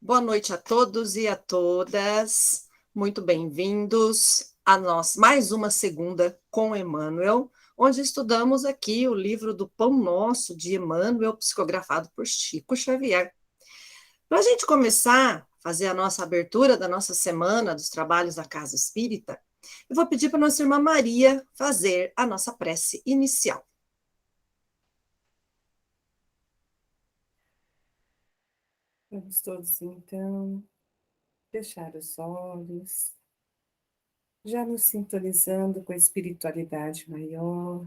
Boa noite a todos e a todas. Muito bem-vindos a nós mais uma segunda com Emmanuel, onde estudamos aqui o livro do Pão Nosso de Emmanuel, psicografado por Chico Xavier. Para a gente começar a fazer a nossa abertura da nossa semana dos trabalhos da Casa Espírita, eu vou pedir para a nossa irmã Maria fazer a nossa prece inicial. Vamos todos, então, fechar os olhos, já nos sintonizando com a espiritualidade maior,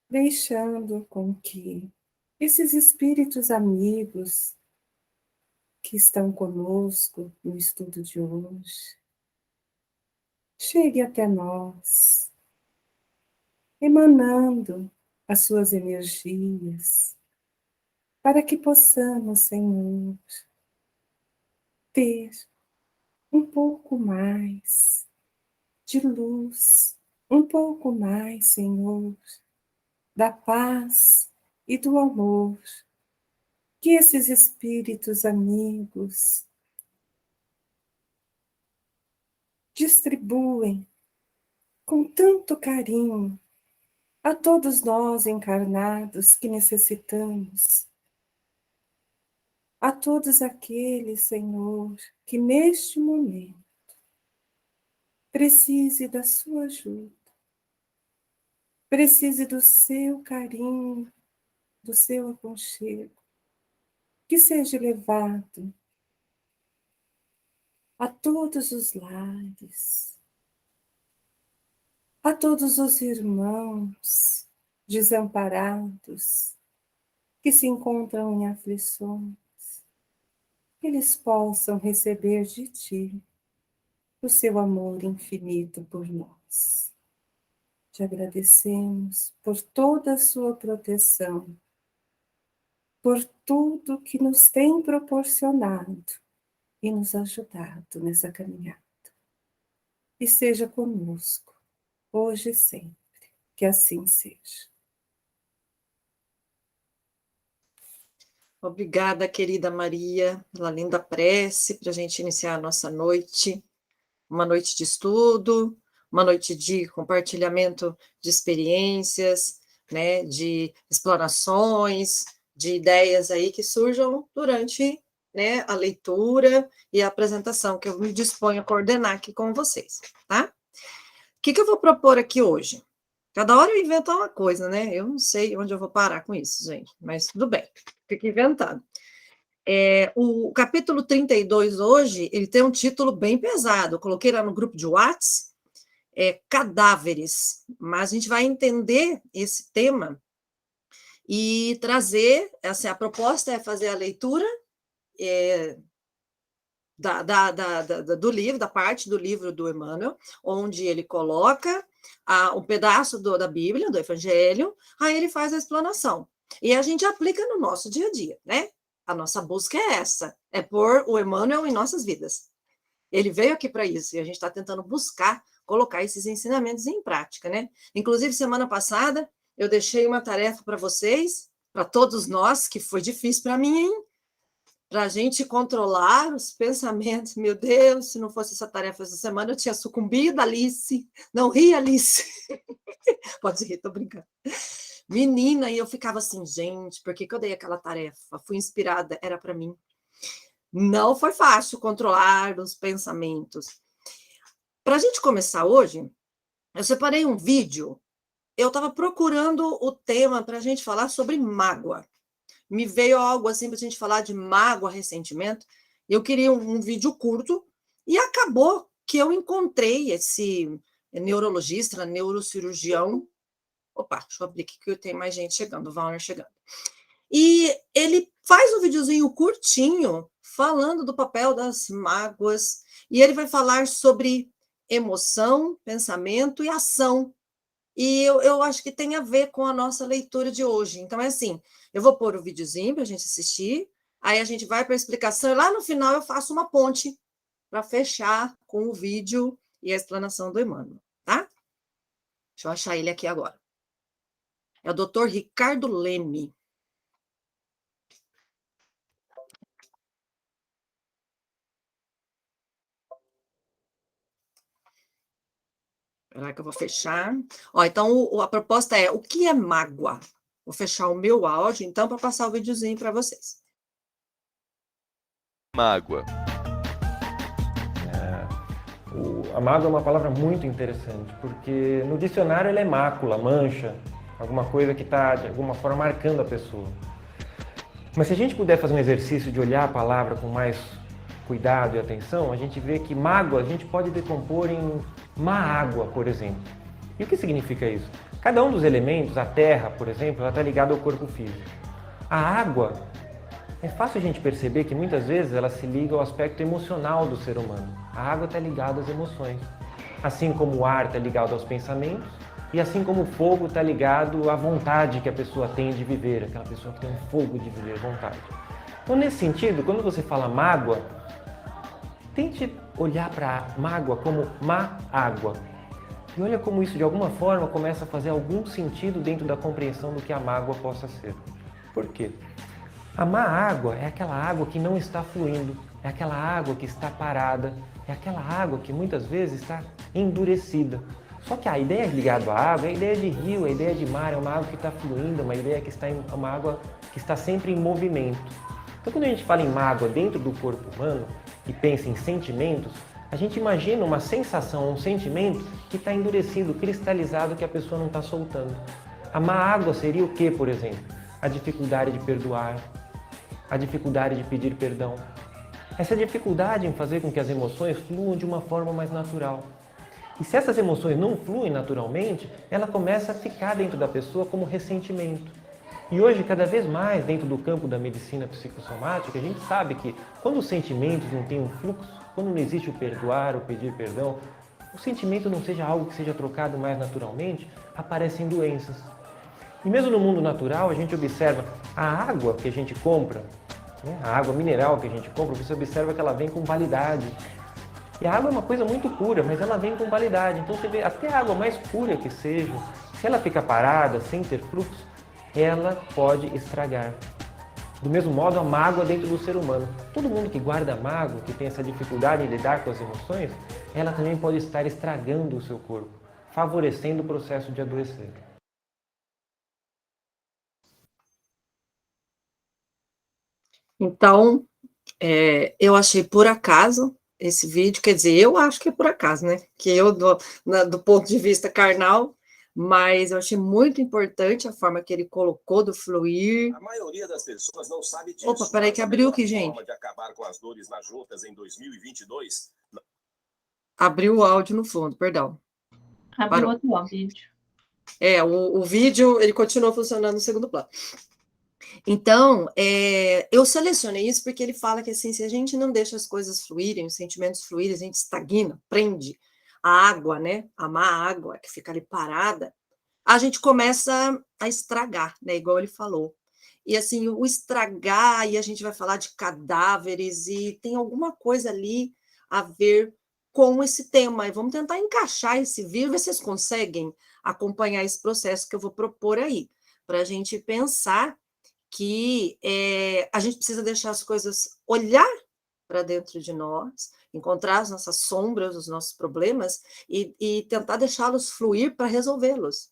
deixando com que esses espíritos amigos que estão conosco no estudo de hoje cheguem até nós, emanando as suas energias, para que possamos, Senhor, ter um pouco mais de luz, um pouco mais, Senhor, da paz e do amor que esses espíritos amigos distribuem com tanto carinho a todos nós encarnados que necessitamos, a todos aqueles, Senhor, que neste momento precise da sua ajuda, precise do seu carinho, do seu aconchego, que seja levado a todos os lares, a todos os irmãos desamparados que se encontram em aflições, que eles possam receber de Ti o seu amor infinito por nós. Te agradecemos por toda a sua proteção, por tudo que nos tem proporcionado e nos ajudado nessa caminhada. Esteja conosco, hoje e sempre, que assim seja. Obrigada, querida Maria, pela linda prece para a gente iniciar a nossa noite. Uma noite de estudo, uma noite de compartilhamento de experiências, né, de explorações, de ideias aí que surjam durante, né, a leitura e a apresentação que eu me disponho a coordenar aqui com vocês, tá? O que eu vou propor aqui hoje? Cada hora eu invento uma coisa, né? Eu não sei onde eu vou parar com isso, gente, mas tudo bem, fica inventando. O capítulo 32 hoje, ele tem um título bem pesado, eu coloquei lá no grupo de WhatsApp, cadáveres, mas a gente vai entender esse tema e trazer, assim, a proposta é fazer a leitura do livro, da parte do livro do Emmanuel, onde ele coloca um pedaço da Bíblia, do Evangelho, aí ele faz a explanação. E a gente aplica no nosso dia a dia, né? A nossa busca é essa, é pôr o Emmanuel em nossas vidas. Ele veio aqui para isso, e a gente está tentando buscar colocar esses ensinamentos em prática, né? Inclusive, semana passada, eu deixei uma tarefa para vocês, para todos nós, que foi difícil para mim, hein? Para a gente controlar os pensamentos. Meu Deus, se não fosse essa tarefa essa semana, eu tinha sucumbido, Alice. Não ri, Alice. Pode rir, tô brincando. Menina, e eu ficava assim, gente, por que eu dei aquela tarefa? Fui inspirada, era para mim. Não foi fácil controlar os pensamentos. Para a gente começar hoje, eu separei um vídeo. Eu estava procurando o tema para a gente falar sobre mágoa. Me veio algo assim para a gente falar de mágoa, ressentimento. Eu queria um vídeo curto e acabou que eu encontrei esse neurologista, neurocirurgião. Opa, deixa eu abrir aqui que tem mais gente chegando, o Valner chegando. E ele faz um videozinho curtinho falando do papel das mágoas e ele vai falar sobre emoção, pensamento e ação. E eu acho que tem a ver com a nossa leitura de hoje. Então, é assim, eu vou pôr o videozinho para a gente assistir, aí a gente vai para a explicação, e lá no final eu faço uma ponte para fechar com o vídeo e a explanação do Emmanuel, tá? Deixa eu achar ele aqui agora. É o Dr. Ricardo Leme. Espera que eu vou fechar. Ó, então, a proposta é, o que é mágoa? Vou fechar o meu áudio, então, para passar o videozinho para vocês. Mágoa. A mágoa é uma palavra muito interessante, porque no dicionário ela é mácula, mancha, alguma coisa que está, de alguma forma, marcando a pessoa. Mas se a gente puder fazer um exercício de olhar a palavra com mais cuidado e atenção, a gente vê que mágoa a gente pode decompor em má água, por exemplo. E o que significa isso? Cada um dos elementos, a terra, por exemplo, ela está ligada ao corpo físico. A água, é fácil a gente perceber que muitas vezes ela se liga ao aspecto emocional do ser humano. A água está ligada às emoções. Assim como o ar está ligado aos pensamentos, e assim como o fogo está ligado à vontade que a pessoa tem de viver, aquela pessoa que tem um fogo de viver, vontade. Então, nesse sentido, quando você fala mágoa, tente olhar para a mágoa como má água. E olha como isso, de alguma forma, começa a fazer algum sentido dentro da compreensão do que a mágoa possa ser. Por quê? A má água é aquela água que não está fluindo, é aquela água que está parada, é aquela água que muitas vezes está endurecida. Só que a ideia ligada à água é a ideia de rio, a ideia de mar, é uma água que está fluindo, uma água que está sempre em movimento. Então, quando a gente fala em mágoa dentro do corpo humano e pensa em sentimentos, a gente imagina uma sensação, um sentimento que está endurecido, cristalizado, que a pessoa não está soltando. A má água seria o quê, por exemplo? A dificuldade de perdoar, a dificuldade de pedir perdão. Essa dificuldade em fazer com que as emoções fluam de uma forma mais natural. E se essas emoções não fluem naturalmente, ela começa a ficar dentro da pessoa como ressentimento. E hoje, cada vez mais, dentro do campo da medicina psicossomática, a gente sabe que quando os sentimentos não têm um fluxo, quando não existe o perdoar, o pedir perdão, o sentimento não seja algo que seja trocado mais naturalmente, aparecem doenças. E mesmo no mundo natural, a gente observa a água que a gente compra, né? A água mineral que a gente compra, você observa que ela vem com validade. E a água é uma coisa muito pura, mas ela vem com validade. Então você vê, até a água mais pura que seja, se ela fica parada, sem ter fluxo, ela pode estragar. Do mesmo modo, a mágoa dentro do ser humano. Todo mundo que guarda mágoa, que tem essa dificuldade em lidar com as emoções, ela também pode estar estragando o seu corpo, favorecendo o processo de adoecer. Então, eu achei por acaso esse vídeo, quer dizer, eu acho que é por acaso, né? Que eu, do ponto de vista carnal, mas eu achei muito importante a forma que ele colocou do fluir. A maioria das pessoas não sabe disso. Opa, peraí que abriu aqui, gente. A forma de acabar com as dores nas juntas em 2022. Abriu o áudio no fundo, perdão. Abriu outro vídeo. O vídeo, ele continua funcionando no segundo plano. Então, eu selecionei isso porque ele fala que, assim, se a gente não deixa as coisas fluírem, os sentimentos fluírem, a gente estagna, prende a água, né? A má água que fica ali parada, a gente começa a estragar, né? Igual ele falou. E, assim, o estragar, e a gente vai falar de cadáveres, e tem alguma coisa ali a ver com esse tema. E vamos tentar encaixar esse vídeo, ver se vocês conseguem acompanhar esse processo que eu vou propor aí, para a gente pensar que a gente precisa deixar as coisas olhar para dentro de nós, encontrar as nossas sombras, os nossos problemas e tentar deixá-los fluir para resolvê-los,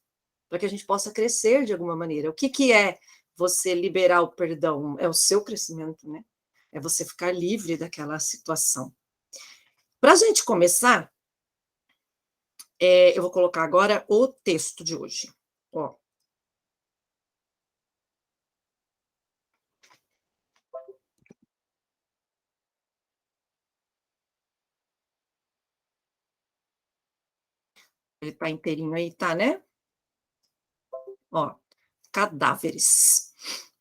para que a gente possa crescer de alguma maneira. O que é você liberar o perdão? É o seu crescimento, né? É você ficar livre daquela situação. Para a gente começar, eu vou colocar agora o texto de hoje. Ó. Ele tá inteirinho aí, tá, né? Ó, cadáveres.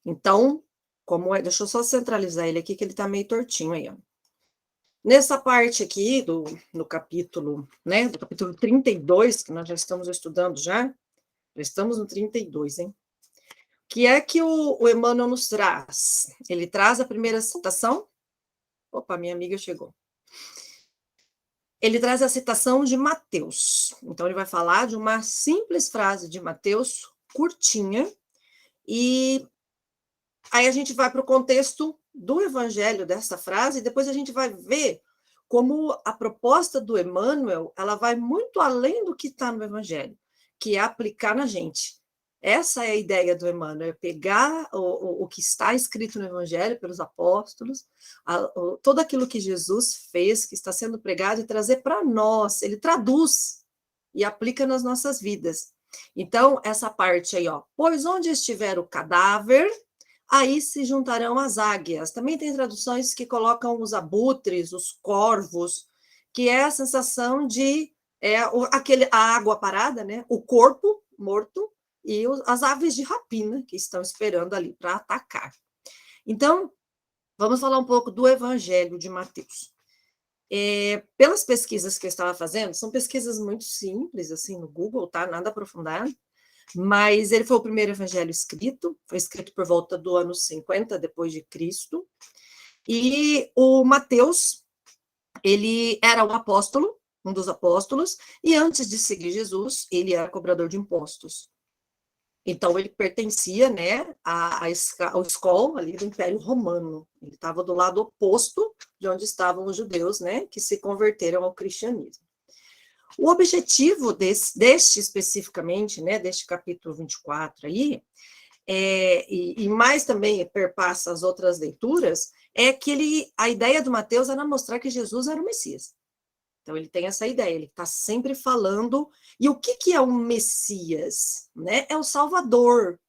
Então, como é? Deixa eu só centralizar ele aqui, que ele tá meio tortinho aí, ó. Nessa parte aqui do capítulo, né? Do capítulo 32, que nós já estamos estudando já estamos no 32, hein? Que é que o Emmanuel nos traz? Ele traz a primeira citação. Opa, minha amiga chegou. Ele traz a citação de Mateus. Então, ele vai falar de uma simples frase de Mateus, curtinha, e aí a gente vai para o contexto do evangelho dessa frase, e depois a gente vai ver como a proposta do Emmanuel, ela vai muito além do que está no Evangelho, que é aplicar na gente. Essa é a ideia do Emmanuel, é pegar o que está escrito no Evangelho pelos apóstolos, tudo aquilo que Jesus fez, que está sendo pregado, e trazer para nós. Ele traduz e aplica nas nossas vidas. Então, essa parte aí, ó, pois onde estiver o cadáver, aí se juntarão as águias. Também tem traduções que colocam os abutres, os corvos, que é a sensação de a água parada, né? O corpo morto, e as aves de rapina que estão esperando ali para atacar. Então, vamos falar um pouco do Evangelho de Mateus. Pelas pesquisas que eu estava fazendo, são pesquisas muito simples, assim, no Google, tá? Nada aprofundado, mas ele foi o primeiro evangelho escrito, foi escrito por volta do ano 50 depois de Cristo, e o Mateus, ele era um apóstolo, um dos apóstolos, e antes de seguir Jesus, ele era cobrador de impostos. Então, ele pertencia, né, ao escol ali do Império Romano. Ele estava do lado oposto de onde estavam os judeus, né, que se converteram ao cristianismo. O objetivo deste especificamente, né, deste capítulo 24 aí, e mais também perpassa as outras leituras, é que a ideia do Mateus era mostrar que Jesus era o Messias. Então, ele tem essa ideia, ele está sempre falando. E o que é um Messias? Né? É o Salvador,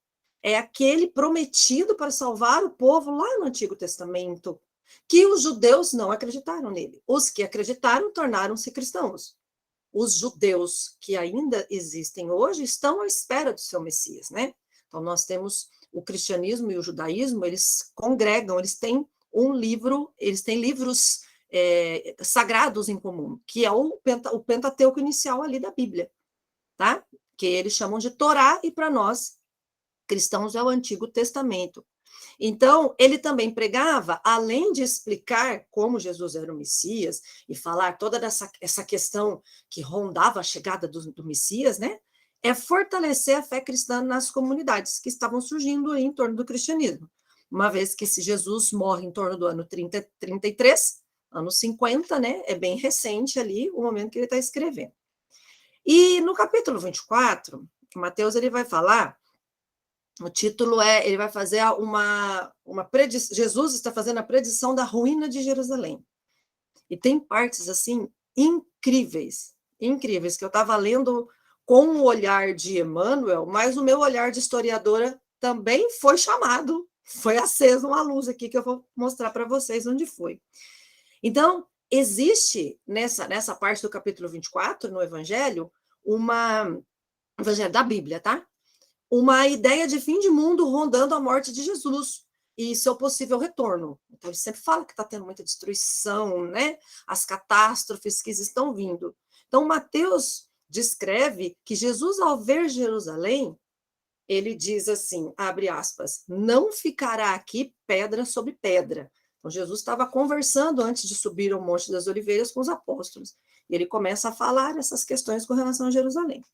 é aquele prometido para salvar o povo lá no Antigo Testamento, que os judeus não acreditaram nele. Os que acreditaram tornaram-se cristãos. Os judeus que ainda existem hoje estão à espera do seu Messias, né? Então, nós temos o cristianismo e o judaísmo, eles congregam, eles têm um livro, eles têm livros sagrados em comum, que é o Pentateuco inicial ali da Bíblia, tá? Que eles chamam de Torá, e para nós, cristãos, é o Antigo Testamento. Então, ele também pregava, além de explicar como Jesus era o Messias, e falar toda essa questão que rondava a chegada do Messias, né? É fortalecer a fé cristã nas comunidades que estavam surgindo aí em torno do cristianismo. Uma vez que se Jesus morre em torno do ano 33, anos 50, né? É bem recente ali o momento que ele está escrevendo. E no capítulo 24, Mateus ele vai falar, o título ele vai fazer uma predição, Jesus está fazendo a predição da ruína de Jerusalém. E tem partes, assim, incríveis, que eu estava lendo com o olhar de Emmanuel, mas o meu olhar de historiadora também foi chamado, foi aceso uma luz aqui que eu vou mostrar para vocês onde foi. Então, existe nessa parte do capítulo 24, no Evangelho, Evangelho da Bíblia, tá? Uma ideia de fim de mundo rondando a morte de Jesus e seu possível retorno. Então, ele sempre fala que está tendo muita destruição, né? As catástrofes que estão vindo. Então, Mateus descreve que Jesus, ao ver Jerusalém, ele diz assim, abre aspas, não ficará aqui pedra sobre pedra. Então, Jesus estava conversando antes de subir ao Monte das Oliveiras com os apóstolos. E ele começa a falar essas questões com relação a Jerusalém.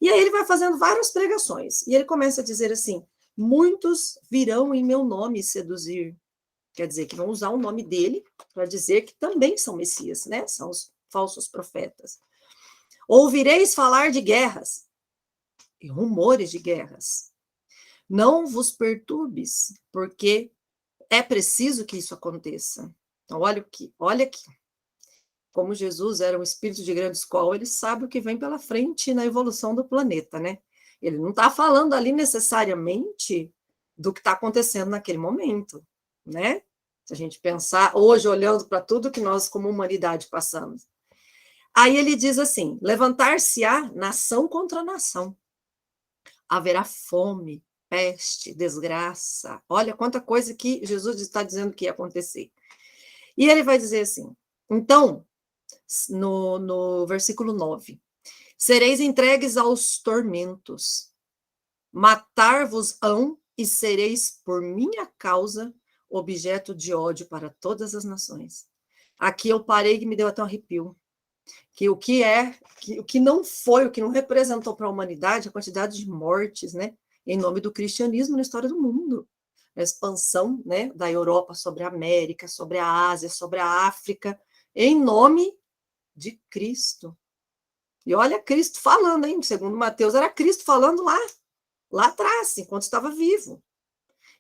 E aí ele vai fazendo várias pregações. E ele começa a dizer assim, muitos virão em meu nome seduzir. Quer dizer, que vão usar o nome dele para dizer que também são Messias, né? São os falsos profetas. Ouvireis falar de guerras e rumores de guerras. Não vos perturbes, porque é preciso que isso aconteça. Então, olha aqui. Como Jesus era um espírito de grande escola, ele sabe o que vem pela frente na evolução do planeta, né? Ele não está falando ali necessariamente do que está acontecendo naquele momento, né? Se a gente pensar hoje, olhando para tudo que nós, como humanidade, passamos. Aí ele diz assim, levantar-se-á nação contra nação. Haverá fome, peste, desgraça. Olha quanta coisa que Jesus está dizendo que ia acontecer. E ele vai dizer assim, então, no versículo 9, sereis entregues aos tormentos, matar-vos-ão e sereis, por minha causa, objeto de ódio para todas as nações. Aqui eu parei e me deu até um arrepio. Que o que não foi, o que não representou para a humanidade, a quantidade de mortes, né, em nome do cristianismo na história do mundo. A expansão, né, da Europa sobre a América, sobre a Ásia, sobre a África, em nome de Cristo. E olha Cristo falando, hein? Segundo Mateus, era Cristo falando lá atrás, enquanto estava vivo.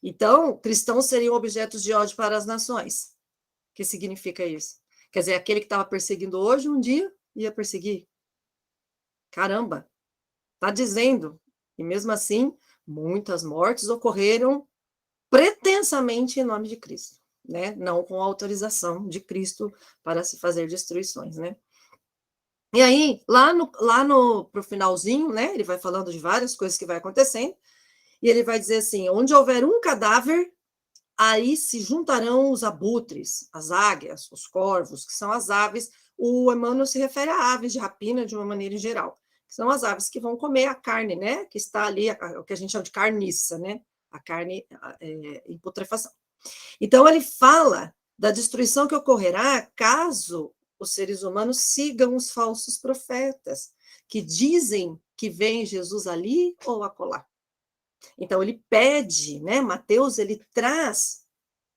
Então, cristãos seriam objetos de ódio para as nações. O que significa isso? Quer dizer, aquele que estava perseguindo hoje, um dia ia perseguir. Caramba, está dizendo. E mesmo assim, muitas mortes ocorreram pretensamente em nome de Cristo, né? Não com autorização de Cristo para se fazer destruições, né? E aí, pro finalzinho, né? Ele vai falando de várias coisas que vai acontecendo, e ele vai dizer assim: onde houver um cadáver, aí se juntarão os abutres, as águias, os corvos, que são as aves. O Emmanuel se refere a aves de rapina de uma maneira geral, que são as aves que vão comer a carne, né? Que está ali, o que a gente chama de carniça, né? A carne em putrefação. Então, ele fala da destruição que ocorrerá caso os seres humanos sigam os falsos profetas, que dizem que vem Jesus ali ou acolá. Então, ele pede, né? Mateus, ele traz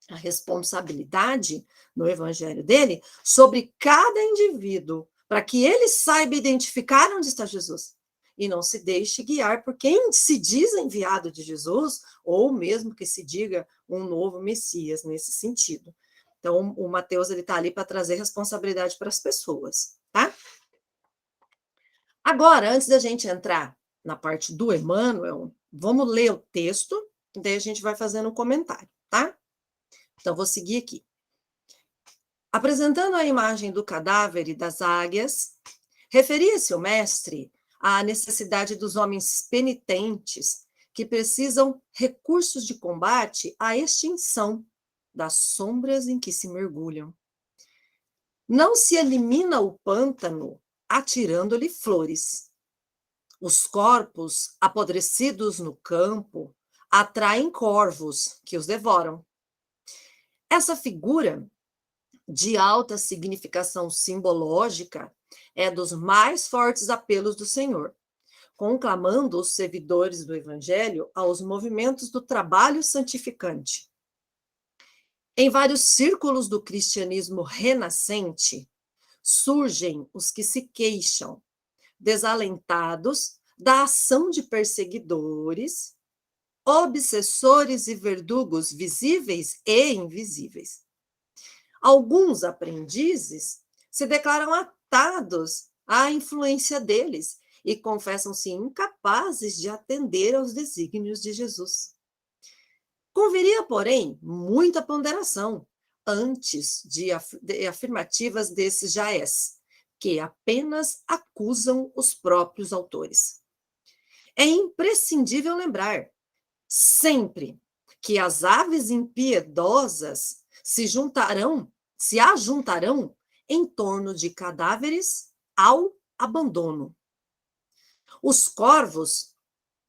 a responsabilidade no evangelho dele sobre cada indivíduo, para que ele saiba identificar onde está Jesus e não se deixe guiar por quem se diz enviado de Jesus, ou mesmo que se diga um novo Messias nesse sentido. Então, o Mateus está ali para trazer responsabilidade para as pessoas, tá? Agora, antes da gente entrar na parte do Emmanuel, vamos ler o texto, e daí a gente vai fazendo um comentário, tá? Então, vou seguir aqui. Apresentando a imagem do cadáver e das águias, referia-se o mestre à necessidade dos homens penitentes que precisam recursos de combate à extinção das sombras em que se mergulham. Não se elimina o pântano atirando-lhe flores. Os corpos apodrecidos no campo atraem corvos que os devoram. Essa figura de alta significação simbológica é dos mais fortes apelos do Senhor, conclamando os servidores do Evangelho aos movimentos do trabalho santificante. Em vários círculos do cristianismo renascente, surgem os que se queixam, desalentados da ação de perseguidores, obsessores e verdugos visíveis e invisíveis. Alguns aprendizes se declaram atados à influência deles e confessam-se incapazes de atender aos desígnios de Jesus. Conviria, porém, muita ponderação antes de afirmativas desses jaez, que apenas acusam os próprios autores. É imprescindível lembrar, sempre, que as aves impiedosas se ajuntarão em torno de cadáveres ao abandono. Os corvos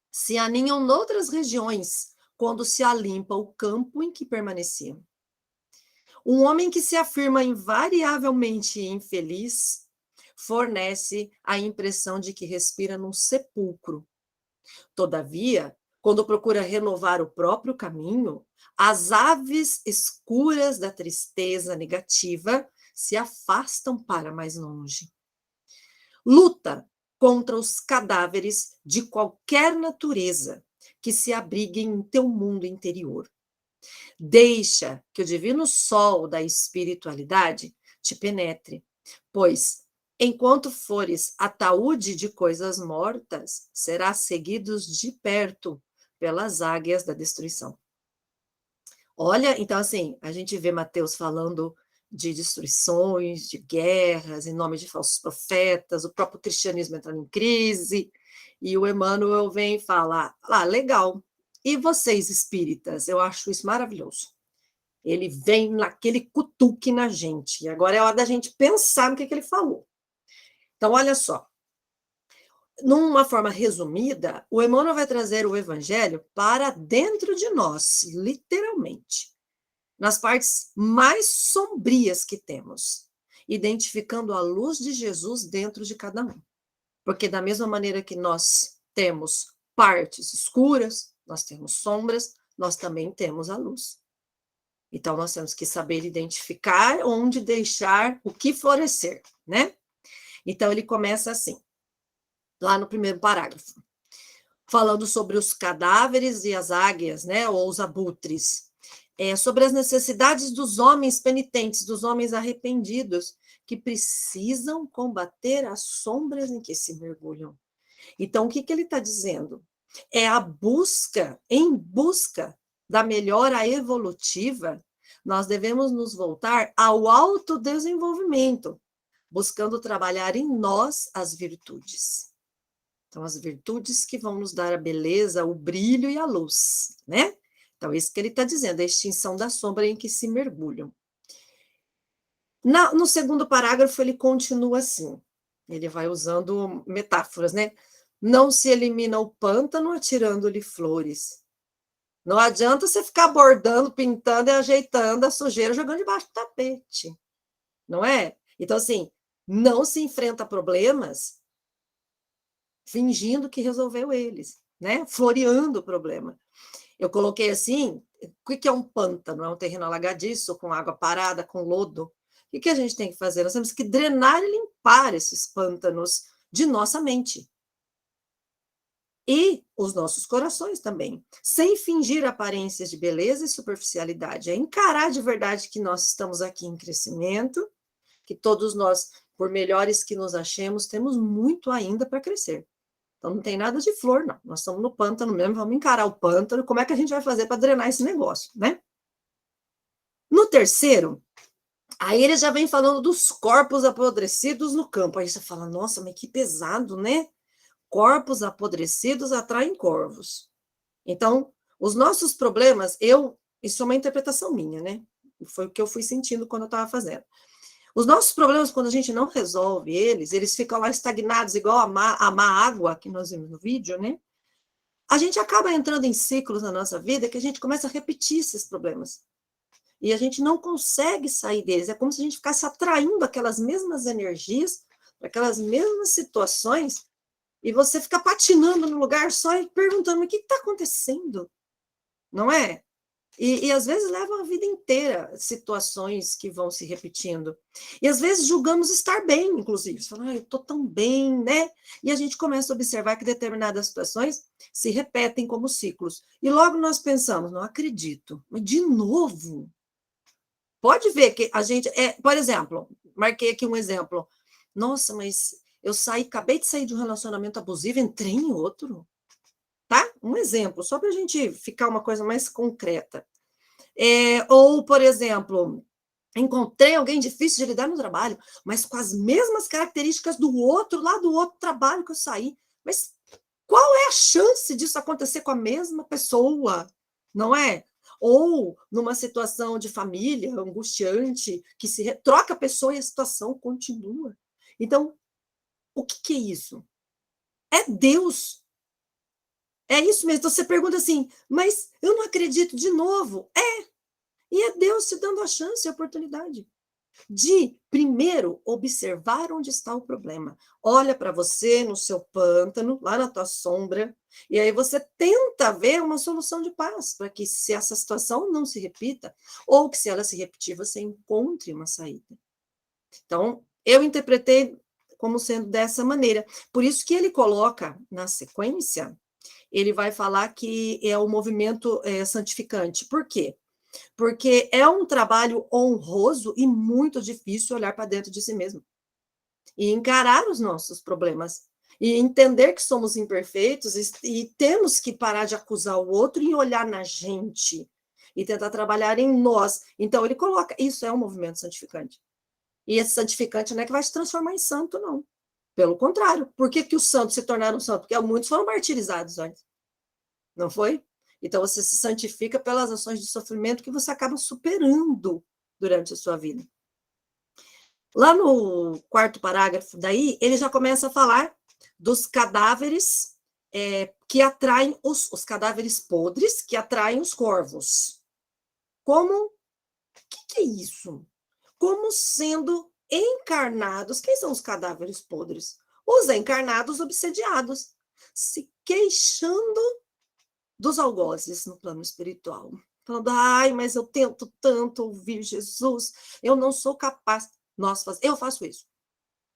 se aninham noutras regiões quando se alimpa o campo em que permaneciam. Um homem que se afirma invariavelmente infeliz fornece a impressão de que respira num sepulcro. Todavia, quando procura renovar o próprio caminho, as aves escuras da tristeza negativa se afastam para mais longe. Luta contra os cadáveres de qualquer natureza que se abriguem em teu mundo interior. Deixa que o divino sol da espiritualidade te penetre, pois, enquanto fores ataúde de coisas mortas, serás seguidos de perto pelas águias da destruição. Olha, então assim, a gente vê Mateus falando de destruições, de guerras, em nome de falsos profetas, o próprio cristianismo entrando em crise, e o Emmanuel vem e fala, legal, e vocês espíritas? Eu acho isso maravilhoso. Ele vem naquele cutuque na gente, e agora é hora da gente pensar no que ele falou. Então, olha só, numa forma resumida, o Emmanuel vai trazer o evangelho para dentro de nós, literalmente, nas partes mais sombrias que temos, identificando a luz de Jesus dentro de cada um. Porque da mesma maneira que nós temos partes escuras, nós temos sombras, nós também temos a luz. Então, nós temos que saber identificar onde deixar o que florescer, né? Então, ele começa assim, lá no primeiro parágrafo, falando sobre os cadáveres e as águias, né, ou os abutres, sobre as necessidades dos homens penitentes, dos homens arrependidos, que precisam combater as sombras em que se mergulham. Então, o que ele está dizendo? É a busca, em busca da melhora evolutiva, nós devemos nos voltar ao autodesenvolvimento, buscando trabalhar em nós as virtudes. Então, as virtudes que vão nos dar a beleza, o brilho e a luz, né? Então, isso que ele está dizendo, a extinção da sombra em que se mergulham. No segundo parágrafo, ele continua assim, ele vai usando metáforas, né? Não se elimina o pântano atirando-lhe flores. Não adianta você ficar bordando, pintando e ajeitando a sujeira, jogando debaixo do tapete, não é? Então, assim, não se enfrenta problemas fingindo que resolveu eles, né? Floreando o problema. Eu coloquei assim, o que é um pântano? É um terreno alagadiço, com água parada, com lodo. O que a gente tem que fazer? Nós temos que drenar e limpar esses pântanos de nossa mente. E os nossos corações também, sem fingir aparências de beleza e superficialidade. É encarar de verdade que nós estamos aqui em crescimento, que todos nós, por melhores que nos achemos, temos muito ainda para crescer. Então, não tem nada de flor, não. Nós estamos no pântano mesmo, vamos encarar o pântano. Como é que a gente vai fazer para drenar esse negócio, né? No terceiro, aí ele já vem falando dos corpos apodrecidos no campo. Aí você fala, nossa, mas que pesado, né? Corpos apodrecidos atraem corvos. Então, os nossos problemas, isso é uma interpretação minha, né? Foi o que eu fui sentindo quando eu estava fazendo. Os nossos problemas, quando a gente não resolve eles ficam lá estagnados, igual a má água, que nós vimos no vídeo, né? A gente acaba entrando em ciclos na nossa vida que a gente começa a repetir esses problemas. E a gente não consegue sair deles. É como se a gente ficasse atraindo aquelas mesmas energias, aquelas mesmas situações, e você fica patinando no lugar só e perguntando, mas o que está acontecendo? Não é? E às vezes levam a vida inteira situações que vão se repetindo. E às vezes julgamos estar bem, inclusive. Você fala, eu estou tão bem, né? E a gente começa a observar que determinadas situações se repetem como ciclos. E logo nós pensamos, não acredito, mas de novo? Pode ver que a gente... por exemplo, marquei aqui um exemplo. Nossa, mas eu acabei de sair de um relacionamento abusivo, entrei em outro. Tá? Um exemplo, só para a gente ficar uma coisa mais concreta. Ou, por exemplo, encontrei alguém difícil de lidar no trabalho, mas com as mesmas características do outro, lá do outro trabalho que eu saí. Mas qual é a chance disso acontecer com a mesma pessoa? Não é? Ou numa situação de família angustiante, que se troca a pessoa e a situação continua. Então, o que é isso? É Deus. É isso mesmo. Então você pergunta assim, mas eu não acredito de novo. E é Deus te dando a chance e a oportunidade de, primeiro, observar onde está o problema. Olha para você no seu pântano, lá na tua sombra, e aí você tenta ver uma solução de paz, para que se essa situação não se repita, ou que se ela se repetir, você encontre uma saída. Então, eu interpretei como sendo dessa maneira. Por isso que ele coloca na sequência, ele vai falar que é o movimento santificante. Por quê? Porque é um trabalho honroso e muito difícil olhar para dentro de si mesmo. E encarar os nossos problemas. E entender que somos imperfeitos e temos que parar de acusar o outro e olhar na gente. E tentar trabalhar em nós. Então, ele coloca, isso é um movimento santificante. E esse santificante não é que vai se transformar em santo, não. Pelo contrário. Por que os santos se tornaram santos? Porque muitos foram martirizados antes. Não foi? Então, você se santifica pelas ações de sofrimento que você acaba superando durante a sua vida. Lá no quarto parágrafo, daí, ele já começa a falar dos cadáveres que atraem os cadáveres podres, que atraem os corvos. Como? O que é isso? Como sendo encarnados. Quem são os cadáveres podres? Os encarnados obsediados, se queixando dos algozes no plano espiritual. falando, ai, mas eu tento tanto ouvir Jesus, eu não sou capaz. Eu faço isso.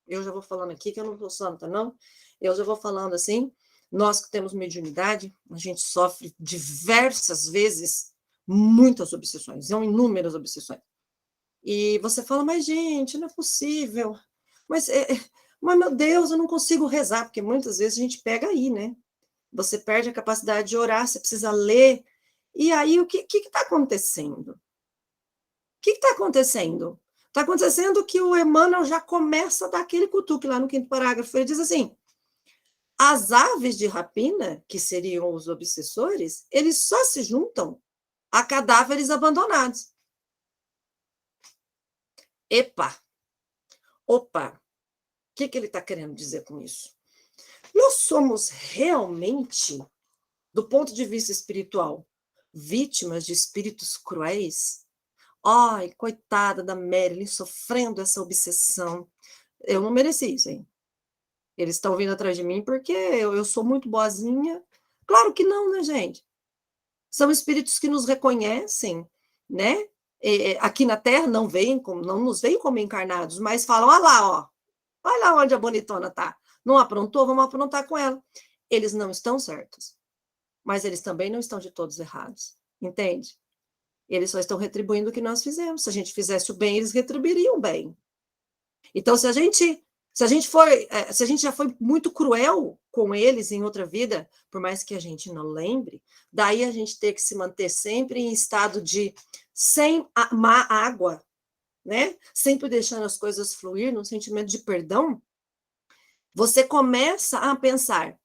Eu já vou falando aqui que eu não sou santa, não. Eu já vou falando assim, nós que temos mediunidade, a gente sofre diversas vezes muitas obsessões, são inúmeras obsessões. E você fala, mas gente, não é possível. Mas, mas meu Deus, eu não consigo rezar, porque muitas vezes a gente pega aí, né? Você perde a capacidade de orar, você precisa ler. E aí, o que está acontecendo? O que está acontecendo? Está acontecendo que o Emmanuel já começa a dar aquele cutuque lá no 5º parágrafo. Ele diz assim, as aves de rapina, que seriam os obsessores, eles só se juntam a cadáveres abandonados. Epa! Opa! O que ele está querendo dizer com isso? Nós somos realmente, do ponto de vista espiritual, vítimas de espíritos cruéis? Ai, coitada da Marilyn, sofrendo essa obsessão. Eu não mereci isso, hein? Eles estão vindo atrás de mim porque eu sou muito boazinha. Claro que não, né, gente? São espíritos que nos reconhecem, né? Aqui na Terra não nos veem como encarnados, mas falam, olha lá, ó. Olha lá onde a bonitona está. Não aprontou? Vamos aprontar com ela. Eles não estão certos, mas eles também não estão de todos errados. Entende? Eles só estão retribuindo o que nós fizemos. Se a gente fizesse o bem, eles retribuiriam o bem. Então, se a gente já foi muito cruel com eles em outra vida, por mais que a gente não lembre, daí a gente ter que se manter sempre em estado de sem má água, né? Sempre deixando as coisas fluir, num sentimento de perdão, você começa a pensar,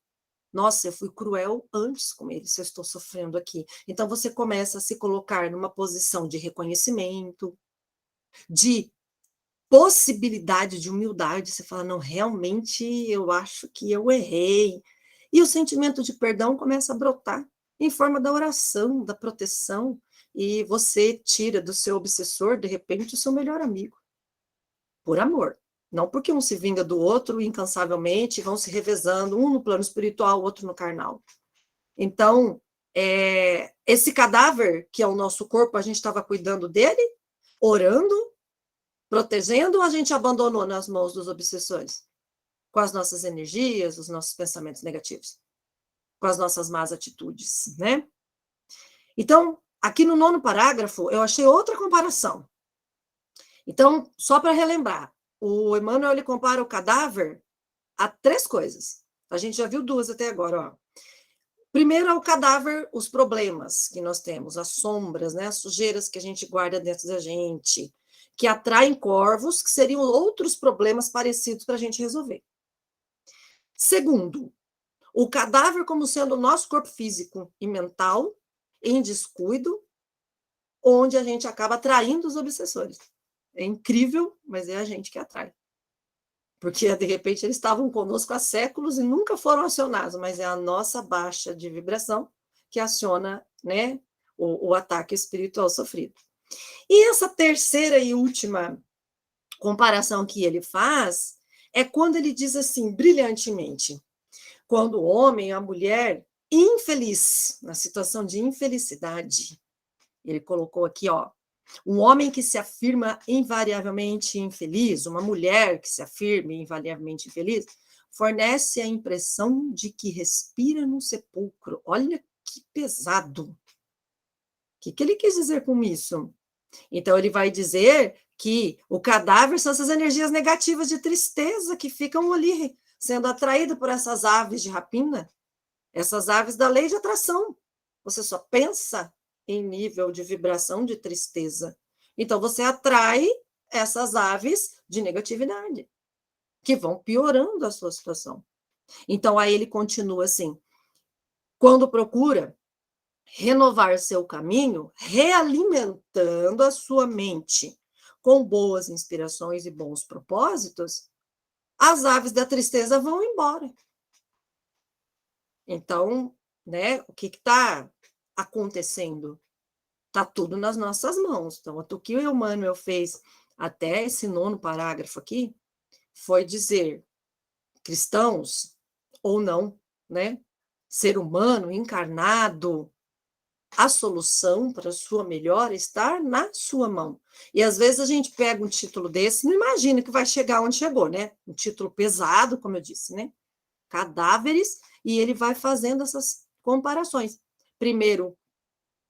nossa, eu fui cruel antes com ele, se eu estou sofrendo aqui. Então, você começa a se colocar numa posição de reconhecimento, de possibilidade de humildade. Você fala, não, realmente eu acho que eu errei. E o sentimento de perdão começa a brotar em forma da oração, da proteção, e você tira do seu obsessor, de repente, o seu melhor amigo. Por amor. Não porque um se vinga do outro incansavelmente, vão se revezando, um no plano espiritual, o outro no carnal. Então, esse cadáver, que é o nosso corpo, a gente estava cuidando dele, orando, protegendo, ou a gente abandonou nas mãos dos obsessores? Com as nossas energias, os nossos pensamentos negativos, com as nossas más atitudes, né? Então, aqui no 9º parágrafo, eu achei outra comparação. Então, só para relembrar, o Emmanuel ele compara o cadáver a 3 coisas. A gente já viu 2 até agora, ó. Primeiro é o cadáver, os problemas que nós temos, as sombras, né, as sujeiras que a gente guarda dentro da gente, que atraem corvos, que seriam outros problemas parecidos para a gente resolver. Segundo, o cadáver como sendo o nosso corpo físico e mental em descuido, onde a gente acaba atraindo os obsessores. É incrível, mas é a gente que atrai. Porque, de repente, eles estavam conosco há séculos e nunca foram acionados, mas é a nossa baixa de vibração que aciona, né, o ataque espiritual sofrido. E essa terceira e última comparação que ele faz é quando ele diz assim, brilhantemente, quando o homem, a mulher, infeliz, na situação de infelicidade, ele colocou aqui, ó, um homem que se afirma invariavelmente infeliz, uma mulher que se afirma invariavelmente infeliz, fornece a impressão de que respira num sepulcro. Olha que pesado. O que ele quis dizer com isso? Então, ele vai dizer que o cadáver são essas energias negativas de tristeza que ficam ali sendo atraídas por essas aves de rapina, essas aves da lei de atração. Você só pensa em nível de vibração de tristeza. Então, você atrai essas aves de negatividade, que vão piorando a sua situação. Então, aí ele continua assim, quando procura renovar seu caminho, realimentando a sua mente com boas inspirações e bons propósitos, as aves da tristeza vão embora. Então, né, o que está acontecendo? Está tudo nas nossas mãos. Então, o que o Emmanuel fez até esse 9º parágrafo aqui foi dizer, cristãos ou não, né, ser humano encarnado, a solução para a sua melhora está na sua mão. E às vezes a gente pega um título desse, não imagina que vai chegar onde chegou, né? Um título pesado, como eu disse, né? Cadáveres, e ele vai fazendo essas comparações. Primeiro,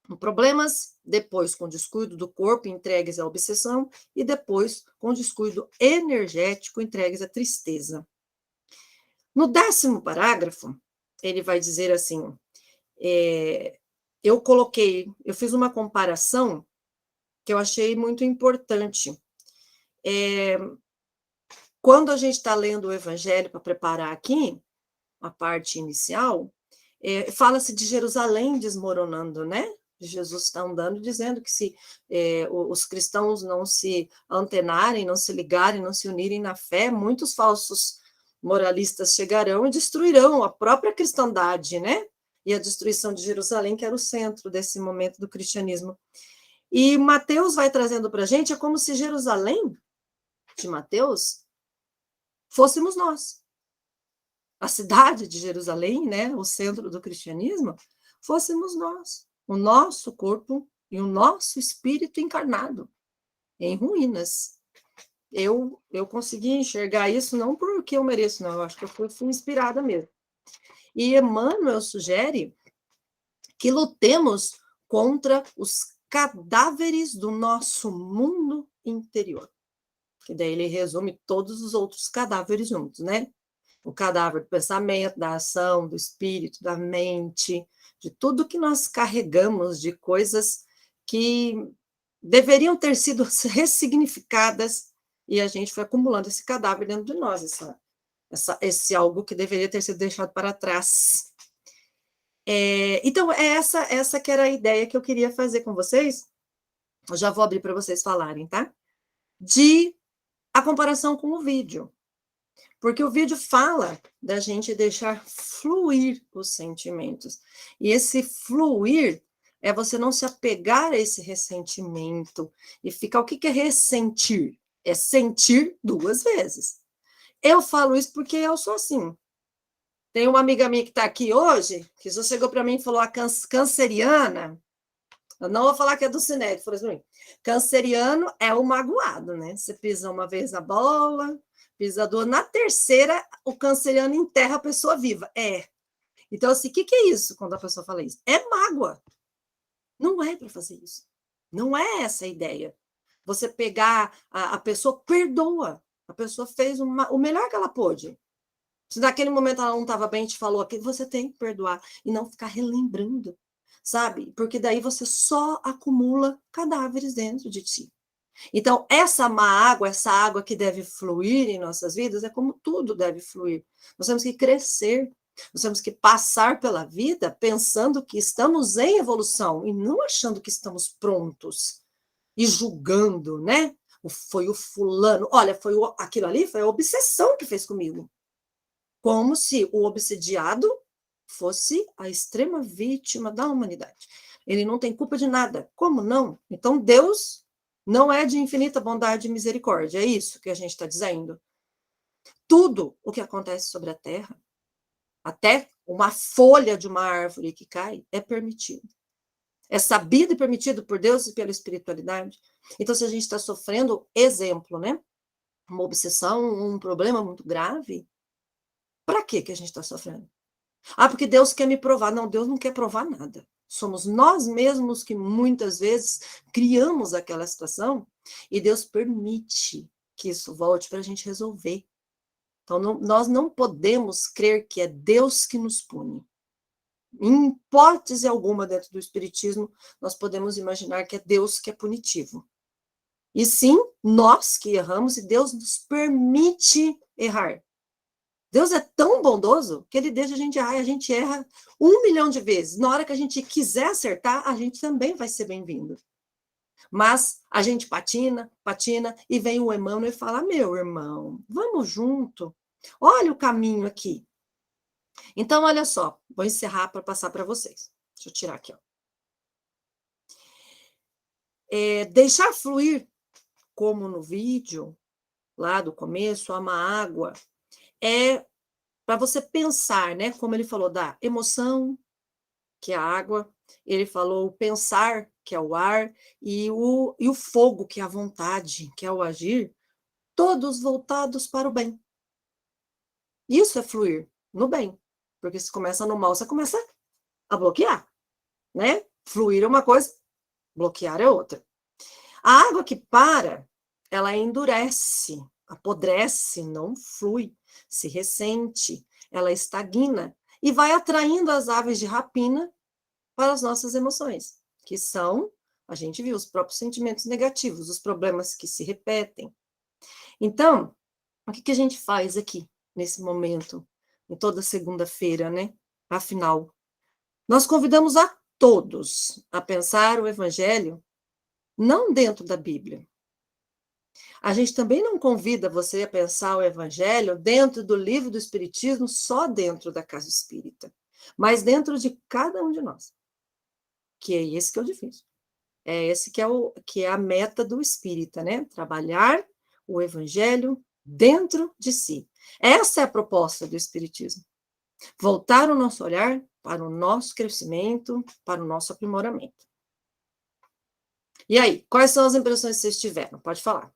com problemas, depois com descuido do corpo, entregues à obsessão, e depois com descuido energético, entregues à tristeza. No 10º parágrafo, ele vai dizer assim, eu fiz uma comparação que eu achei muito importante. Quando a gente está lendo o Evangelho para preparar aqui, a parte inicial, fala-se de Jerusalém desmoronando, né? Jesus está andando dizendo que se os cristãos não se antenarem, não se ligarem, não se unirem na fé, muitos falsos moralistas chegarão e destruirão a própria cristandade, né? E a destruição de Jerusalém, que era o centro desse momento do cristianismo. E Mateus vai trazendo para a gente, é como se Jerusalém, de Mateus, fôssemos nós. A cidade de Jerusalém, né, o centro do cristianismo, fôssemos nós. O nosso corpo e o nosso espírito encarnado, em ruínas. Eu consegui enxergar isso não porque eu mereço, não, eu acho que eu fui inspirada mesmo. E Emmanuel sugere que lutemos contra os cadáveres do nosso mundo interior. Que daí ele resume todos os outros cadáveres juntos, né? O cadáver do pensamento, da ação, do espírito, da mente, de tudo que nós carregamos de coisas que deveriam ter sido ressignificadas e a gente foi acumulando esse cadáver dentro de nós, esse algo que deveria ter sido deixado para trás. Então, é essa que era a ideia que eu queria fazer com vocês. Eu já vou abrir para vocês falarem, tá? A comparação com o vídeo. Porque o vídeo fala da gente deixar fluir os sentimentos. E esse fluir é você não se apegar a esse ressentimento. E ficar, o que é ressentir? É sentir 2 vezes. Eu falo isso porque eu sou assim. Tem uma amiga minha que está aqui hoje, que já chegou para mim e falou, a canceriana, eu não vou falar que é do Cinete, falou assim, canceriano é o magoado, né? Você pisa uma vez na bola, pisa duas, na terceira, o canceriano enterra a pessoa viva. Então, assim, o que é isso quando a pessoa fala isso? É mágoa. Não é para fazer isso. Não é essa a ideia. Você pegar a pessoa, perdoa. A pessoa fez o melhor que ela pôde. Se naquele momento ela não estava bem, te falou aquilo, você tem que perdoar e não ficar relembrando, sabe? Porque daí você só acumula cadáveres dentro de ti. Então, essa má água, essa água que deve fluir em nossas vidas, é como tudo deve fluir. Nós temos que crescer, nós temos que passar pela vida pensando que estamos em evolução e não achando que estamos prontos e julgando, né? Foi o fulano, olha, aquilo ali foi a obsessão que fez comigo. Como se o obsediado fosse a extrema vítima da humanidade. Ele não tem culpa de nada. Como não? Então, Deus não é de infinita bondade e misericórdia. É isso que a gente está dizendo. Tudo o que acontece sobre a Terra, até uma folha de uma árvore que cai, é permitido. É sabido e permitido por Deus e pela espiritualidade. Então, se a gente está sofrendo, exemplo, né? Uma obsessão, um problema muito grave, para que a gente está sofrendo? Porque Deus quer me provar. Não, Deus não quer provar nada. Somos nós mesmos que muitas vezes criamos aquela situação e Deus permite que isso volte para a gente resolver. Então, nós não podemos crer que é Deus que nos pune. Em hipótese alguma, dentro do Espiritismo, nós podemos imaginar que é Deus que é punitivo. E sim, nós que erramos e Deus nos permite errar. Deus é tão bondoso que ele deixa a gente errar e a gente erra 1 milhão de vezes. Na hora que a gente quiser acertar, a gente também vai ser bem-vindo. Mas a gente patina, e vem o Emmanuel e fala, meu irmão, vamos junto. Olha o caminho aqui. Então, olha só, vou encerrar para passar para vocês. Deixa eu tirar aqui. Ó. Deixar fluir, como no vídeo, lá do começo, uma água, para você pensar, né? Como ele falou, da emoção, que é a água, ele falou o pensar, que é o ar, e o fogo, que é a vontade, que é o agir, todos voltados para o bem. Isso é fluir no bem, porque se começa no mal, você começa a bloquear, né? Fluir é uma coisa, bloquear é outra. A água que para, ela endurece, apodrece, não flui, se ressente, ela estagna e vai atraindo as aves de rapina para as nossas emoções, que são, a gente viu, os próprios sentimentos negativos, os problemas que se repetem. Então, o que a gente faz aqui, nesse momento, em toda segunda-feira, né? Afinal, nós convidamos a todos a pensar o Evangelho não dentro da Bíblia. A gente também não convida você a pensar o Evangelho dentro do livro do Espiritismo, só dentro da casa espírita, mas dentro de cada um de nós. Que é esse que é o difícil. É esse que é a meta do espírita, né? Trabalhar o Evangelho dentro de si. Essa é a proposta do Espiritismo. Voltar o nosso olhar para o nosso crescimento, para o nosso aprimoramento. E aí, quais são as impressões que vocês tiveram? Pode falar.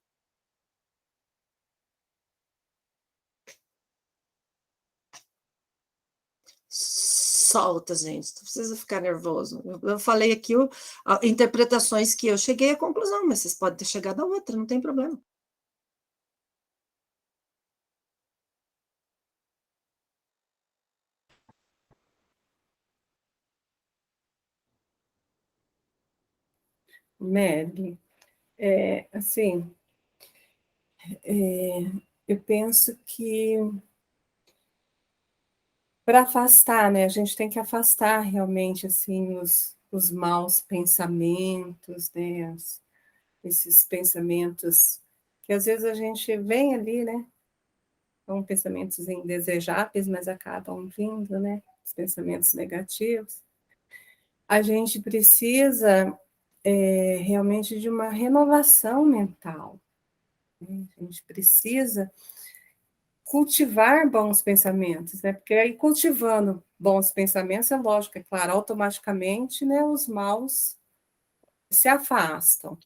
Solta, gente, não precisa ficar nervoso. Eu falei aqui interpretações que eu cheguei à conclusão, mas vocês podem ter chegado a outra, não tem problema. Mary, assim, eu penso que para afastar, né, a gente tem que afastar realmente, assim, os maus pensamentos, né, esses pensamentos que às vezes a gente vem ali, né, são pensamentos indesejáveis, mas acabam vindo, né, os pensamentos negativos. A gente precisa realmente de uma renovação mental, né? A gente precisa cultivar bons pensamentos, né? Porque aí cultivando bons pensamentos, é lógico, é claro, automaticamente, né, os maus se afastam.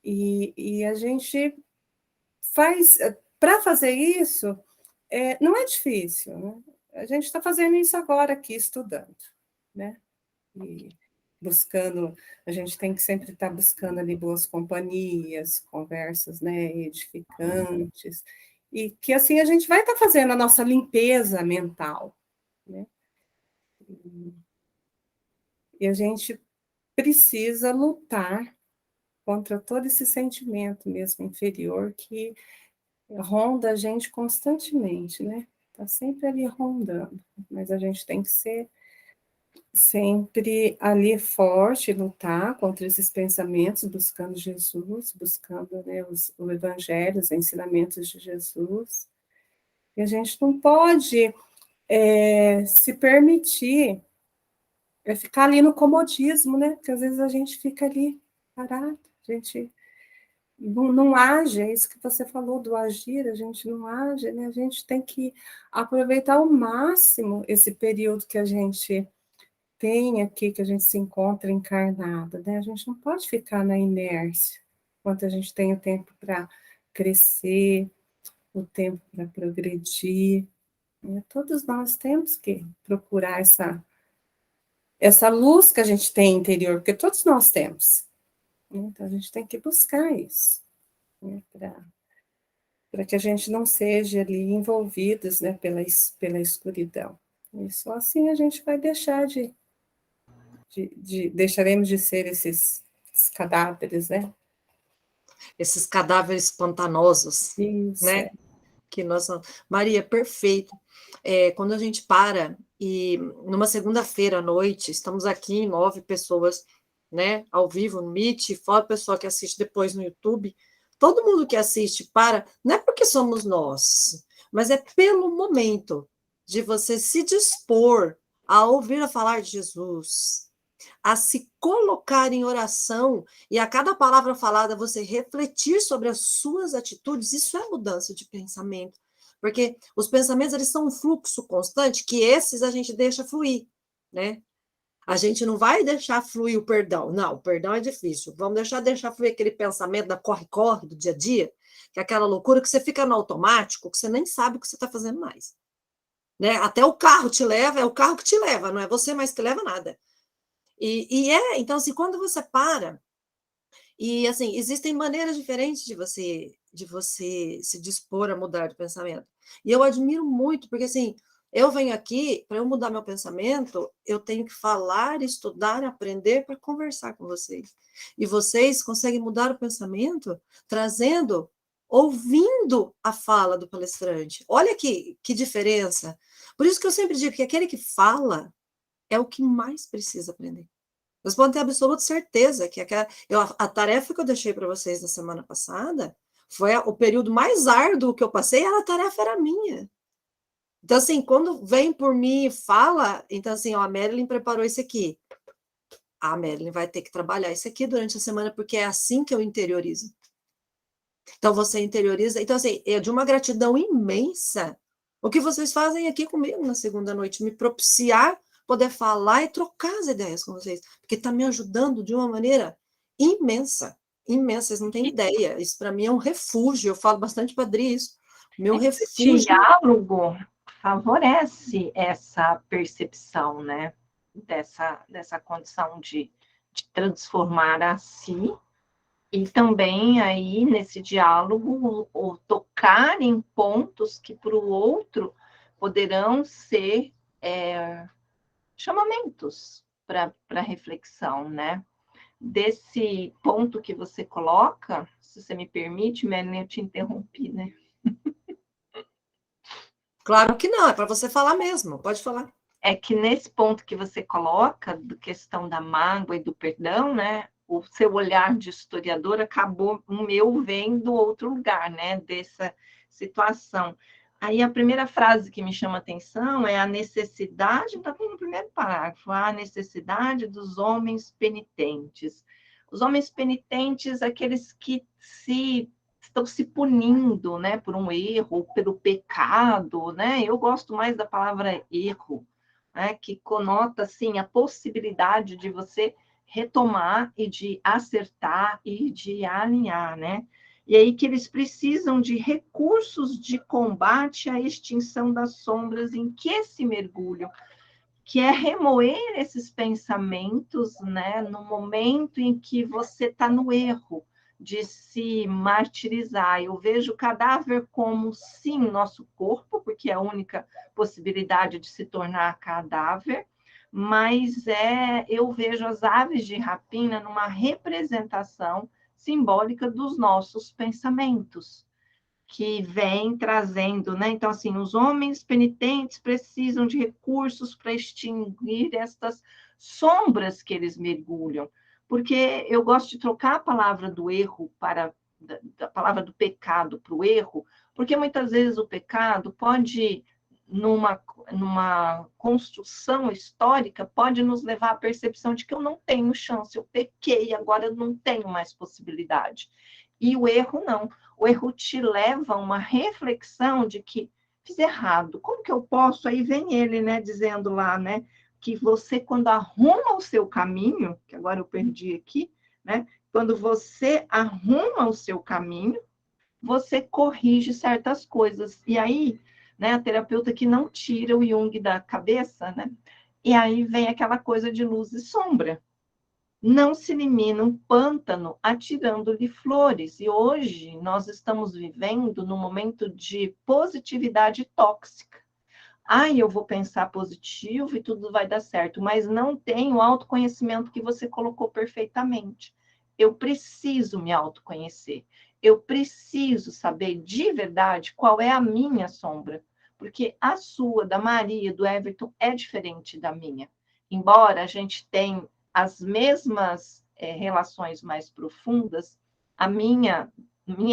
E a gente faz, para fazer isso, não é difícil, né? A gente está fazendo isso agora aqui, estudando, né? E buscando, a gente tem que sempre estar buscando ali boas companhias, conversas, né, edificantes, e que assim a gente vai estar fazendo a nossa limpeza mental, né? E a gente precisa lutar contra todo esse sentimento mesmo inferior que ronda a gente constantemente, né? Está sempre ali rondando, mas a gente tem que ser sempre ali forte, lutar contra esses pensamentos, buscando Jesus, buscando, né, o Evangelho, os ensinamentos de Jesus. E a gente não pode se permitir ficar ali no comodismo, né? Porque às vezes a gente fica ali parado, a gente não age, é isso que você falou do agir, a gente não age, né? A gente tem que aproveitar ao máximo esse período que a gente tem aqui, que a gente se encontra encarnada, né? A gente não pode ficar na inércia, enquanto a gente tem o tempo para crescer, o tempo para progredir, né? Todos nós temos que procurar essa luz que a gente tem interior, porque todos nós temos, né? Então a gente tem que buscar isso, né? Para que a gente não seja ali envolvidos, né, pela escuridão. E só assim a gente vai deixar deixaremos de ser esses cadáveres, né? Esses cadáveres pantanosos, Isso, né? Que nós... Maria, perfeito. Quando a gente para e numa segunda-feira à noite, estamos aqui 9 pessoas, né, ao vivo no Meet, fora o pessoal que assiste depois no YouTube, todo mundo que assiste para, não é porque somos nós, mas é pelo momento de você se dispor a ouvir a falar de Jesus, a se colocar em oração e a cada palavra falada você refletir sobre as suas atitudes, isso é mudança de pensamento. Porque os pensamentos, eles são um fluxo constante, que esses a gente deixa fluir, né? A gente não vai deixar fluir o perdão. Não, o perdão é difícil. Vamos deixar fluir aquele pensamento da corre-corre do dia a dia, que é aquela loucura que você fica no automático, que você nem sabe o que você está fazendo mais. Né? Até o carro te leva, é o carro que te leva, não é você mais que leva nada. Então, assim, quando você para, e assim, existem maneiras diferentes de você se dispor a mudar de pensamento. E eu admiro muito, porque assim, eu venho aqui, para eu mudar meu pensamento, eu tenho que falar, estudar, aprender para conversar com vocês. E vocês conseguem mudar o pensamento ouvindo a fala do palestrante. Olha que diferença. Por isso que eu sempre digo que aquele que fala é o que mais precisa aprender. Vocês podem ter absoluta certeza que a tarefa que eu deixei para vocês na semana passada foi o período mais árduo que eu passei, a tarefa era minha. Então, assim, quando vem por mim e fala, então, assim, ó, a Marilyn preparou isso aqui. A Marilyn vai ter que trabalhar isso aqui durante a semana, porque é assim que eu interiorizo. Então, você interioriza. Então, assim, é de uma gratidão imensa o que vocês fazem aqui comigo na segunda noite, me propiciar poder falar e trocar as ideias com vocês, porque está me ajudando de uma maneira imensa, imensa, vocês não têm ideia. Isso para mim é um refúgio, eu falo bastante para a Adri isso. Meu refúgio. Esse diálogo favorece essa percepção, né? Dessa condição de transformar a si, e também aí nesse diálogo o tocar em pontos que para o outro poderão ser chamamentos para reflexão, né? Desse ponto que você coloca, se você me permite, Melanie, eu te interrompi, né? Claro que não, é para você falar mesmo, pode falar. É que nesse ponto que você coloca, da questão da mágoa e do perdão, né? O seu olhar de historiador acabou o meu vendo outro lugar, né? Dessa situação. Aí a primeira frase que me chama a atenção é a necessidade, está no primeiro parágrafo, a necessidade dos homens penitentes. Os homens penitentes, aqueles que estão se punindo, né, por um erro, pelo pecado, né? Eu gosto mais da palavra erro, né, que conota assim a possibilidade de você retomar e de acertar e de alinhar, né? E aí que eles precisam de recursos de combate à extinção das sombras em que se mergulham, que é remover esses pensamentos, né, no momento em que você está no erro de se martirizar. Eu vejo o cadáver como, sim, nosso corpo, porque é a única possibilidade de se tornar cadáver, mas eu vejo as aves de rapina numa representação simbólica dos nossos pensamentos, que vem trazendo, né? Então, assim, os homens penitentes precisam de recursos para extinguir estas sombras que eles mergulham, porque eu gosto de trocar a palavra do erro da palavra do pecado para o erro, porque muitas vezes o pecado pode, numa construção histórica, pode nos levar à percepção de que eu não tenho chance, eu pequei, agora eu não tenho mais possibilidade. E o erro não. O erro te leva a uma reflexão de que fiz errado. Como que eu posso? Aí vem ele, né, dizendo lá, né, que você, quando arruma o seu caminho, que agora eu perdi aqui, né, quando você arruma o seu caminho, você corrige certas coisas. E aí, né, a terapeuta que não tira o Jung da cabeça, né, e aí vem aquela coisa de luz e sombra. Não se elimina um pântano atirando-lhe flores. E hoje nós estamos vivendo num momento de positividade tóxica. Eu vou pensar positivo e tudo vai dar certo, mas não tem o autoconhecimento que você colocou perfeitamente. Eu preciso me autoconhecer. Eu preciso saber de verdade qual é a minha sombra, porque a sua, da Maria, do Everton, é diferente da minha. Embora a gente tenha as mesmas relações mais profundas, a minha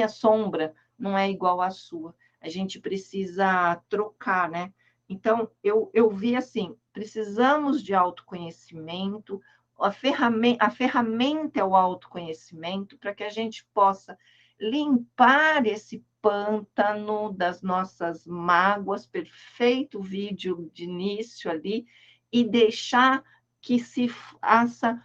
sombra não é igual à sua. A gente precisa trocar, né? Então, eu vi assim, precisamos de autoconhecimento, a ferramenta é o autoconhecimento para que a gente possa limpar esse pântano das nossas mágoas, perfeito vídeo de início ali, e deixar que se faça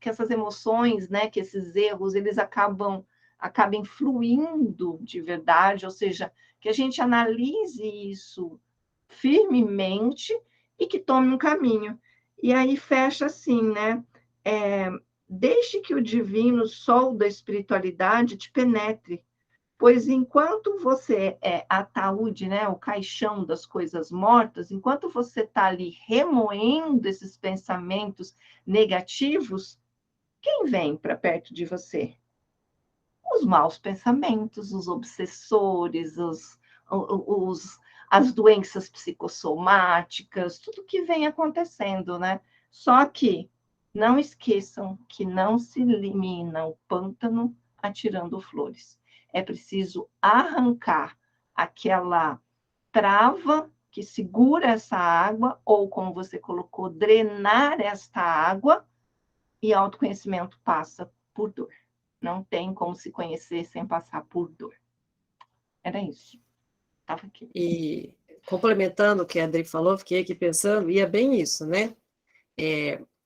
que essas emoções, né, que esses erros, eles acabem fluindo de verdade, ou seja, que a gente analise isso firmemente e que tome um caminho. E aí fecha assim, né? Deixe que o divino sol da espiritualidade te penetre, pois enquanto você é ataúde, né, o caixão das coisas mortas, enquanto você está ali remoendo esses pensamentos negativos, quem vem para perto de você? Os maus pensamentos, os obsessores, as doenças psicossomáticas, tudo que vem acontecendo, né? Só que não esqueçam que não se elimina o pântano atirando flores. É preciso arrancar aquela trava que segura essa água, ou, como você colocou, drenar esta água, e autoconhecimento passa por dor. Não tem como se conhecer sem passar por dor. Era isso. Estava aqui. E complementando o que a Adri falou, fiquei aqui pensando, e é bem isso, né?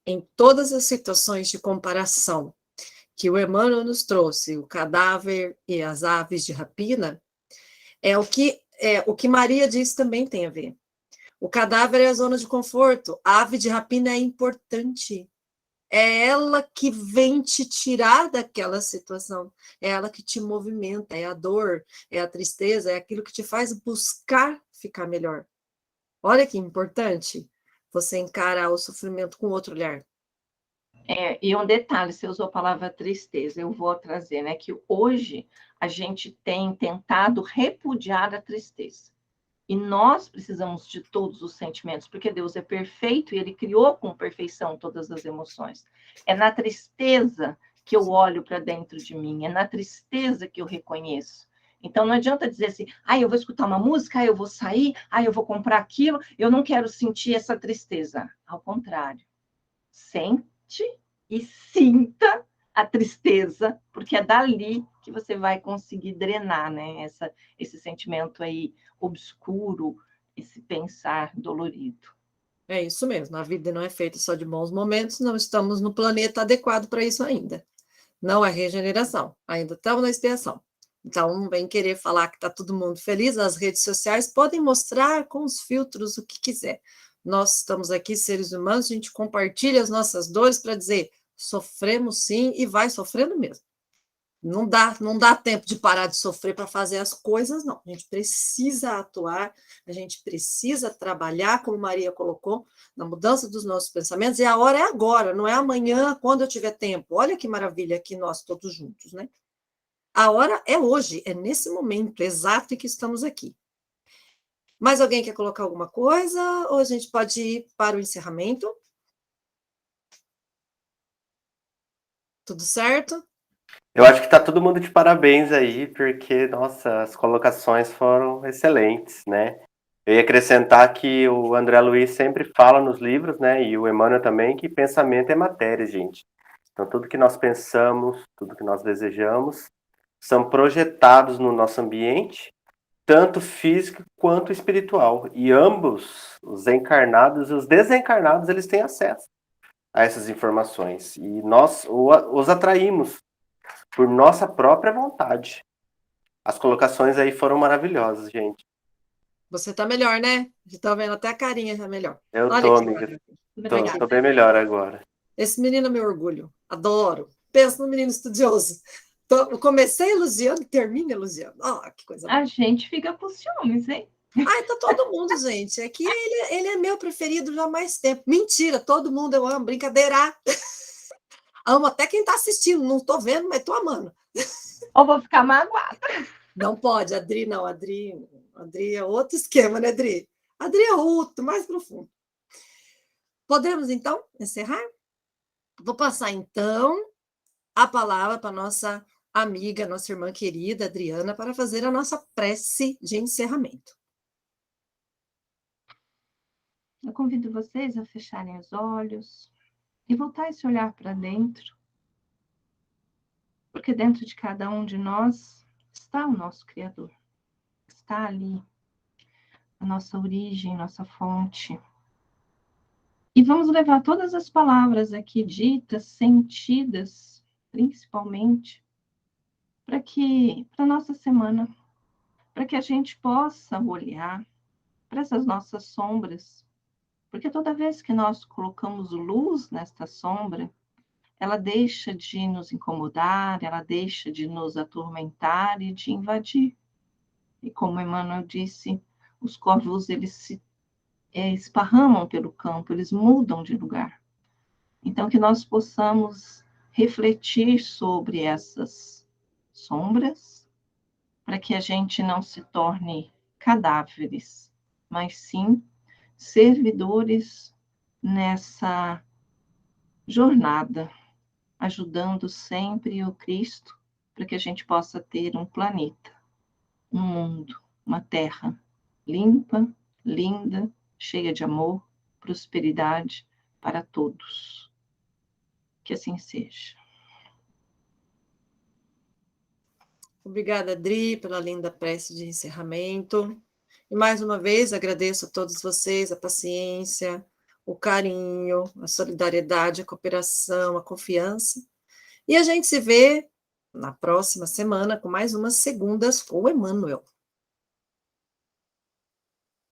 Em todas as situações de comparação que o Emmanuel nos trouxe, o cadáver e as aves de rapina, o que Maria disse também tem a ver. O cadáver é a zona de conforto, a ave de rapina é importante. É ela que vem te tirar daquela situação, é ela que te movimenta, é a dor, é a tristeza, é aquilo que te faz buscar ficar melhor. Olha que importante você encarar o sofrimento com outro olhar. E um detalhe, você usou a palavra tristeza, eu vou trazer, né? Que hoje a gente tem tentado repudiar a tristeza. E nós precisamos de todos os sentimentos, porque Deus é perfeito e Ele criou com perfeição todas as emoções. É na tristeza que eu olho para dentro de mim, é na tristeza que eu reconheço. Então, não adianta dizer assim, eu vou escutar uma música, eu vou sair, eu vou comprar aquilo, eu não quero sentir essa tristeza. Ao contrário, sente e sinta a tristeza, porque é dali que você vai conseguir drenar, né? Esse sentimento aí obscuro, esse pensar dolorido. É isso mesmo, a vida não é feita só de bons momentos, não estamos no planeta adequado para isso ainda. Não é regeneração, ainda estamos na expiação. Então, não vem querer falar que está todo mundo feliz, as redes sociais podem mostrar com os filtros o que quiser. Nós estamos aqui, seres humanos, a gente compartilha as nossas dores para dizer, sofremos sim e vai sofrendo mesmo. Não dá tempo de parar de sofrer para fazer as coisas, não. A gente precisa atuar, a gente precisa trabalhar, como Maria colocou, na mudança dos nossos pensamentos, e a hora é agora, não é amanhã, quando eu tiver tempo. Olha que maravilha aqui nós todos juntos, né? A hora é hoje, é nesse momento exato em que estamos aqui. Mais alguém quer colocar alguma coisa? Ou a gente pode ir para o encerramento? Tudo certo? Eu acho que está todo mundo de parabéns aí, porque, nossa, as colocações foram excelentes, né? Eu ia acrescentar que o André Luiz sempre fala nos livros, né, e o Emmanuel também, que pensamento é matéria, gente. Então, tudo que nós pensamos, tudo que nós desejamos, são projetados no nosso ambiente, tanto físico quanto espiritual. E ambos, os encarnados e os desencarnados, eles têm acesso a essas informações. E nós os atraímos por nossa própria vontade. As colocações aí foram maravilhosas, gente. Você está melhor, né? Está vendo até a carinha já melhor. Eu Olha tô, que amiga. maravilha. Tô bem melhor agora. Esse menino é meu orgulho. Adoro. Pensa no menino estudioso. Eu comecei elogiando, termino elogiando. Que coisa boa. A gente fica com ciúmes, hein? Tá todo mundo, gente. É que ele é meu preferido já há mais tempo. Mentira, todo mundo eu amo. Brincadeira. Amo até quem está assistindo. Não estou vendo, mas estou amando. Ou vou ficar magoada. Não pode, Adri não. Adri é outro esquema, né, Adri? Adri é outro, mais profundo. Podemos, então, encerrar? Vou passar, então, a palavra para nossa amiga, nossa irmã querida, Adriana, para fazer a nossa prece de encerramento. Eu convido vocês a fecharem os olhos e voltar esse olhar para dentro, porque dentro de cada um de nós está o nosso Criador. Está ali a nossa origem, nossa fonte. E vamos levar todas as palavras aqui ditas, sentidas, principalmente, para a nossa semana, para que a gente possa olhar para essas nossas sombras, porque toda vez que nós colocamos luz nesta sombra, ela deixa de nos incomodar, ela deixa de nos atormentar e de invadir. E como Emmanuel disse, os corvos, eles se esparramam pelo campo, eles mudam de lugar. Então, que nós possamos refletir sobre essas sombras, para que a gente não se torne cadáveres, mas sim servidores nessa jornada, ajudando sempre o Cristo, para que a gente possa ter um planeta, um mundo, uma terra limpa, linda, cheia de amor, prosperidade para todos. Que assim seja. Obrigada, Adri, pela linda prece de encerramento. E mais uma vez agradeço a todos vocês a paciência, o carinho, a solidariedade, a cooperação, a confiança. E a gente se vê na próxima semana com mais umas segundas com o Emmanuel.